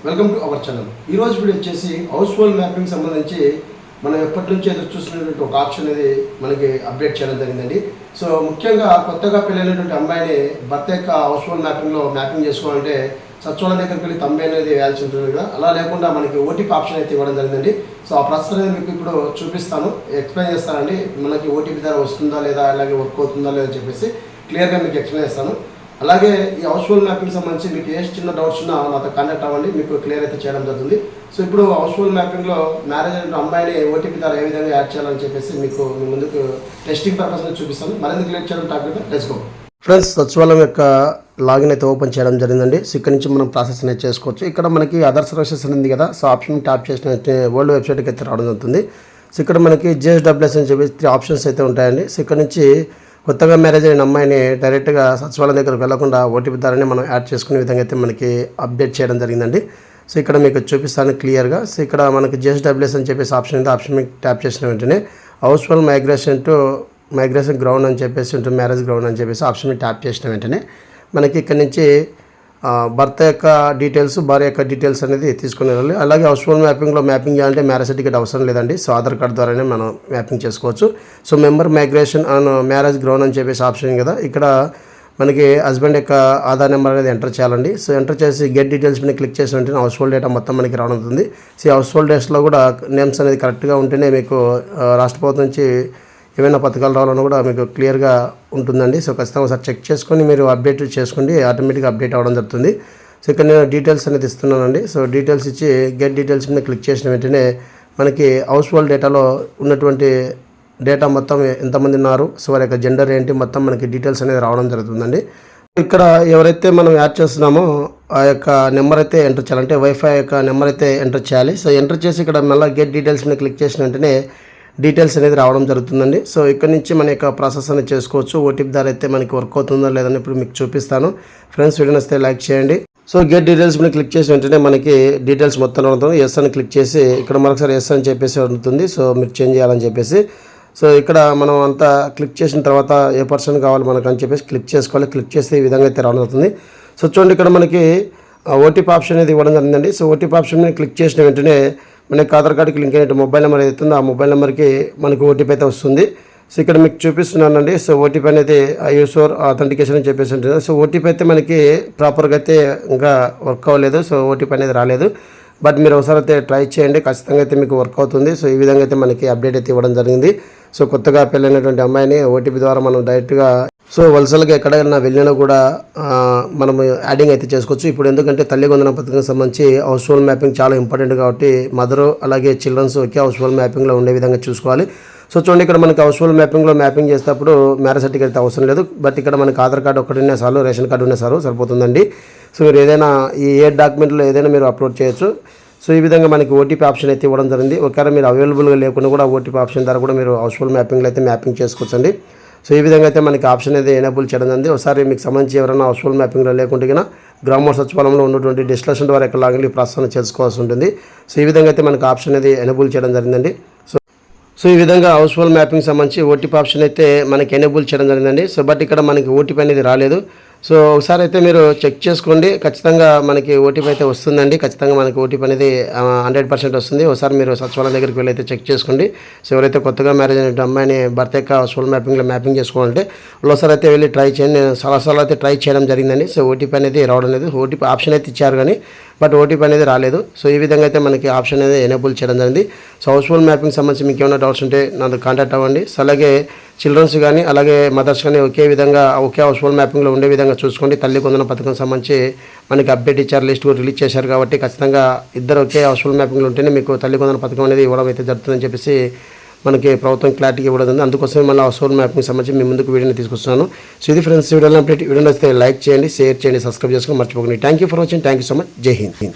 Welcome to our channel. ఈరోజు video వచ్చేసి house hold mapping సంబంధించి మనం ఎప్పటి నుంచి ఎదురు చూస్తున్నటువంటి ఒక ఆప్షన్ అనేది మనకి అప్డేట్ చేయడం జరిగిందండి. సో ముఖ్యంగా కొత్తగా పెళ్ళైనటువంటి అమ్మాయిని భర్త యొక్క హౌస్ హోల్డ్ మ్యాపింగ్లో మ్యాపింగ్ చేసుకోవాలంటే సచివాలయం దగ్గరికి వెళ్ళి తమ్మి అనేది వేయాల్సి ఉంటుంది కదా. అలా లేకుండా మనకి ఓటీపీ ఆప్షన్ అయితే ఇవ్వడం జరిగిందండి. సో ఆ ప్రాసెస్ అనేది మీకు ఇప్పుడు చూపిస్తాను, ఎక్స్ప్లెయిన్ చేస్తానండి. మనకి ఓటీపీ ద్వారా వస్తుందా లేదా, అలాగే వర్క్ అవుతుందా లేదా చెప్పేసి క్లియర్గా మీకు ఎక్స్ప్లెయిన్ చేస్తాను. అలాగే ఈ హౌస్ హోల్డ్ మ్యాపింగ్ సంబంధించి మీకు ఏ చిన్న డౌట్స్ ఉన్నా నాతో కాంటాక్ట్ అవ్వండి, మీకు క్లియర్ అయితే చేయడం జరుగుతుంది. సో ఇప్పుడు హౌస్ హోల్డ్ మ్యాపింగ్లో మ్యారేజ్ అయిన అమ్మాయిని ఓటీపీ ద్వారా ఏ విధంగా యాడ్ చేయాలని చెప్పేసి మీకు మీ ముందుకు టెస్టింగ్ పర్పస్ చూపిస్తాను. మరింత క్లియర్ చేయడం టాపిక్ లెట్స్ గో. ఫ్రెండ్స్, సచివాలయం యొక్క లాగిన్ అయితే ఓపెన్ చేయడం జరిగిందండి. సో ఇక్కడ నుంచి మనం ప్రాసెస్ అనేది చేసుకోవచ్చు. ఇక్కడ మనకి అదర్ సర్వీసెస్ ఉంది కదా, సో ఆప్షన్ ట్యాప్ చేసినట్టే వరల్డ్ వెబ్సైట్కి అయితే రావడం జరుగుతుంది. సో ఇక్కడ మనకి జిఎస్డబ్ల్యూఎస్ అని చెప్పి 3 ఆప్షన్స్ అయితే ఉంటాయండి. సో ఇక్కడ నుంచి కొత్తగా మ్యారేజ్ అయిన అమ్మాయిని డైరెక్ట్గా సచివాలయం దగ్గరకు వెళ్లకుండా ఓటీపీ ద్వారానే మనం యాడ్ చేసుకునే విధంగా అయితే మనకి అప్డేట్ చేయడం జరిగిందండి. సో ఇక్కడ మీకు చూపిస్తాను క్లియర్గా. సో ఇక్కడ మనకి జిఎస్డబ్ల్యూఎస్ అని చెప్పేసి ఆప్షన్ ఉంది. ఆప్షన్ మీకు ట్యాప్ చేసిన వెంటనే హౌస్ హోల్డ్ మైగ్రేషన్ గ్రౌండ్ అని చెప్పేసి ఉంటుంది, మ్యారేజ్ గ్రౌండ్ అని చెప్పేసి ఆప్షన్ మీద ట్యాప్ చేసిన వెంటనే మనకి ఇక్కడ నుంచి భర్త యొక్క డీటెయిల్స్, భార్య యొక్క డీటెయిల్స్ అనేది తీసుకుని వెళ్ళాలి. అలాగే హౌస్ హోల్డ్ మ్యాపింగ్ చేయాలంటే మ్యారేజ్ సర్టిఫికేట్ అవసరం లేదండి. సో ఆధార్ కార్డు ద్వారానే మనం మ్యాపింగ్ చేసుకోవచ్చు. So member migration on marriage ground అని చెప్పేసి ఆప్షన్ కదా. ఇక్కడ మనకి హస్బెండ్ యొక్క ఆధార్ నెంబర్ అనేది ఎంటర్ చేయాలండి. సో ఎంటర్ చేసి గెట్ డీటెయిల్స్ మీద క్లిక్ చేసిన వెంటనే హౌస్ హోల్డ్ డేటా మొత్తం మనకి రావడం అవుతుంది. సో హౌస్ హోల్డ్ డేట్స్లో కూడా నేమ్స్ అనేది కరెక్ట్గా ఉంటేనే మీకు రాష్ట్ర ప్రభుత్వం నుంచి ఏమైనా పథకాలు రావాలని కూడా మీకు క్లియర్గా ఉంటుందండి. సో ఖచ్చితంగా ఒకసారి చెక్ చేసుకొని మీరు అప్డేట్ చేసుకోండి, ఆటోమేటిక్గా అప్డేట్ అవ్వడం జరుగుతుంది. సో ఇక్కడ నేను డీటెయిల్స్ అనేది ఇస్తున్నానండి. సో డీటెయిల్స్ ఇచ్చి గెట్ డీటెయిల్స్ మీద క్లిక్ చేసిన వెంటనే మనకి హౌస్ హోల్డ్ డేటాలో ఉన్నటువంటి డేటా మొత్తం ఎంతమంది ఉన్నారు, సో వారి యొక్క జెండర్ ఏంటి, మొత్తం మనకి డీటెయిల్స్ అనేది రావడం జరుగుతుందండి. ఇక్కడ ఎవరైతే మనం యాడ్ చేస్తున్నామో ఆ యొక్క నెంబర్ అయితే ఎంటర్ చేయాలంటే వైఫై యొక్క నెంబర్ అయితే ఎంటర్ చేయాలి. సో ఎంటర్ చేసి ఇక్కడ మళ్ళీ గెట్ డీటెయిల్స్ మీద క్లిక్ చేసిన వెంటనే డీటెయిల్స్ అనేది రావడం జరుగుతుందండి. సో ఇక్కడ నుంచి మన యొక్క ప్రాసెస్ అనేది చేసుకోవచ్చు. ఓటీపీ ద్వారా అయితే మనకి వర్క్ అవుతుందో లేదని ఇప్పుడు మీకు చూపిస్తాను. ఫ్రెండ్స్, వీడియో నచ్చితే లైక్ చేయండి. సో గెట్ డీటెయిల్స్ మీద క్లిక్ చేసిన వెంటనే మనకి డీటెయిల్స్ మొత్తం ఉంటుంది. ఎస్ అని క్లిక్ చేసి ఇక్కడ మరొకసారి ఎస్ అని చెప్పేసి ఉంటుంది. సో మీరు చేంజ్ చేయాలని చెప్పేసి సో ఇక్కడ మనం అంతా క్లిక్ చేసిన తర్వాత ఏ పర్సన్ కావాలి మనకు అని చెప్పేసి క్లిక్ చేసుకోవాలి. క్లిక్ చేస్తే ఈ విధంగా అయితే రావడం అవుతుంది. సో చూడండి, ఇక్కడ మనకి ఓటీపీ ఆప్షన్ అనేది ఇవ్వడం జరిగిందండి. సో ఓటీపీ ఆప్షన్ మీద క్లిక్ చేసిన వెంటనే మనకి ఆధార్ కార్డుకి లింక్ అయిన మొబైల్ నెంబర్ ఏదైతుందో ఆ మొబైల్ నెంబర్కి మనకి ఓటీపీ అయితే వస్తుంది. సో ఇక్కడ మీకు చూపిస్తున్నానండి. సో ఓటీపీ అనేది యూసర్ అథెంటికేషన్ అని చెప్పేసి ఉంటుంది. సో ఓటీపీ అయితే మనకి ప్రాపర్గా అయితే ఇంకా వర్క్ అవ్వలేదు. సో ఓటీపీ అనేది రాలేదు. బట్ మీరు ఒకసారి అయితే ట్రై చేయండి, ఖచ్చితంగా అయితే మీకు వర్క్ అవుతుంది. సో ఈ విధంగా అయితే మనకి అప్డేట్ అయితే ఇవ్వడం జరిగింది. సో కొత్తగా పెళ్ళైనటువంటి అమ్మాయిని ఓటీపీ ద్వారా మనం డైరెక్ట్గా సో వలసలుగా ఎక్కడైనా వెళ్ళినా కూడా మనము యాడింగ్ అయితే చేసుకోవచ్చు. ఇప్పుడు ఎందుకంటే తల్లి వందన పథకం సంబంధించి హౌస్ హోల్డ్ మ్యాపింగ్ చాలా ఇంపార్టెంట్ కాబట్టి మదరు అలాగే చిల్డ్రన్స్ ఒకే హౌస్ హోల్డ్ మ్యాపింగ్లో ఉండే విధంగా చూసుకోవాలి. సో చూడండి, ఇక్కడ మనకి హౌస్ హోల్డ్ మ్యాపింగ్లో మ్యాపింగ్ చేసేటప్పుడు మ్యారేజ్ సర్టిఫికేట్ అయితే అవసరం లేదు. బట్ ఇక్కడ మనకి ఆధార్ కార్డు ఒకటి ఉన్నా చాలు, రేషన్ కార్డు ఉన్నా చాలు, సరిపోతుందండి. సో మీరు ఏదైనా ఈ డాక్యుమెంట్లో ఏదైనా మీరు అప్లోడ్ చేయొచ్చు. సో ఈ విధంగా మనకి ఓటీపీ ఆప్షన్ అయితే ఇవ్వడం జరిగింది. ఒకవేళ మీరు అవైలబుల్గా లేకుండా కూడా ఓటీపీ ఆప్షన్ ద్వారా కూడా మీరు హౌస్ హోల్డ్ మ్యాపింగ్లో అయితే మ్యాపింగ్ చేసుకోవచ్చండి. సో ఈ విధంగా అయితే మనకి ఆప్షన్ అయితే ఎనేబుల్ చేయడం జరిగింది. ఒకసారి మీకు సంబంధించి ఎవరైనా హౌస్ హోల్డ్ మ్యాపింగ్లో లేకుంటే కన్నా గ్రామ సచివాలయంలో ఉన్నటువంటి డిస్కషన్ ద్వారా ఇక్కడ లాగిన్ ప్రాసెస్ చేసుకోవాల్సి ఉంటుంది. సో ఈ విధంగా అయితే మనకి ఆప్షన్ అనేది ఎనేబుల్ చేయడం జరిగిందండి. సో ఈ విధంగా హౌస్ హోల్డ్ మ్యాపింగ్ సంబంధించి ఓటీపీ ఆప్షన్ అయితే మనకి ఎనేబుల్ చేయడం జరిగిందండి. సో బట్ ఇక్కడ మనకి ఓటీపీ అనేది రాలేదు. సో ఒకసారి అయితే మీరు చెక్ చేసుకోండి, ఖచ్చితంగా మనకి ఓటీపీ అయితే వస్తుందండి. ఖచ్చితంగా మనకి ఓటీపీ అనేది 100% వస్తుంది. ఒకసారి మీరు సచివాలయం దగ్గరికి వెళ్ళి అయితే చెక్ చేసుకోండి. సో ఎవరైతే కొత్తగా మ్యారేజ్ అయిన అమ్మాయిని భర్త యొక్క హౌస్ హోల్డ్ మ్యాపింగ్లో మ్యాపింగ్ చేసుకోవాలంటే ఒకసారి అయితే వెళ్ళి ట్రై చేయండి. నేను చాలాసార్లు అయితే ట్రై చేయడం జరిగిందండి. సో ఓటీపీ అనేది రావడం లేదు. ఓటీపీ ఆప్షన్ అయితే ఇచ్చారు కానీ బట్ ఓటీపీ అనేది రాలేదు. సో ఈ విధంగా అయితే మనకి ఆప్షన్ అనేది ఎనేబుల్ చేయడం జరిగింది. సో హౌస్ హోల్డ్ మ్యాపింగ్ సంబంధించి మీకు ఏమైనా డౌట్స్ ఉంటే నాకు కాంటాక్ట్ అవ్వండి. సో అలాగే చిల్డ్రన్స్ కానీ అలాగే మదర్స్ కానీ ఒకే హౌస్ హోల్డ్ మ్యాపింగ్లో ఉండే విధంగా చూసుకోండి. తల్లి వందన పథకం సంబంధించి మనకి అప్డేట్ ఇచ్చారు, లిస్ట్ కూడా రిలీజ్ చేశారు కాబట్టి ఖచ్చితంగా ఇద్దరు ఒకే హౌస్ హోల్డ్ మ్యాపింగ్లో ఉంటేనే మీకు తల్లి వందన పథకం అనేది ఇవ్వడం అయితే జరుగుతుందని చెప్పేసి మనకి ప్రభుత్వం క్లారిటీ ఇవ్వడం ఉంది. అందుకోసమే మళ్ళీ హౌస్ హోల్డ్ మ్యాపింగ్ సంబంధించి మీ ముందుకు వీడియోని తీసుకొస్తున్నాను. సో ఇది ఫ్రెండ్స్, వీడియో అప్డేట్. వీడియో నచ్చితే లైక్ చేయండి, షేర్ చేయండి, సబ్స్క్రైబ్ చేసుకొని మర్చిపోకండి. Thank you for watching. Thank you so much. జై హింద్.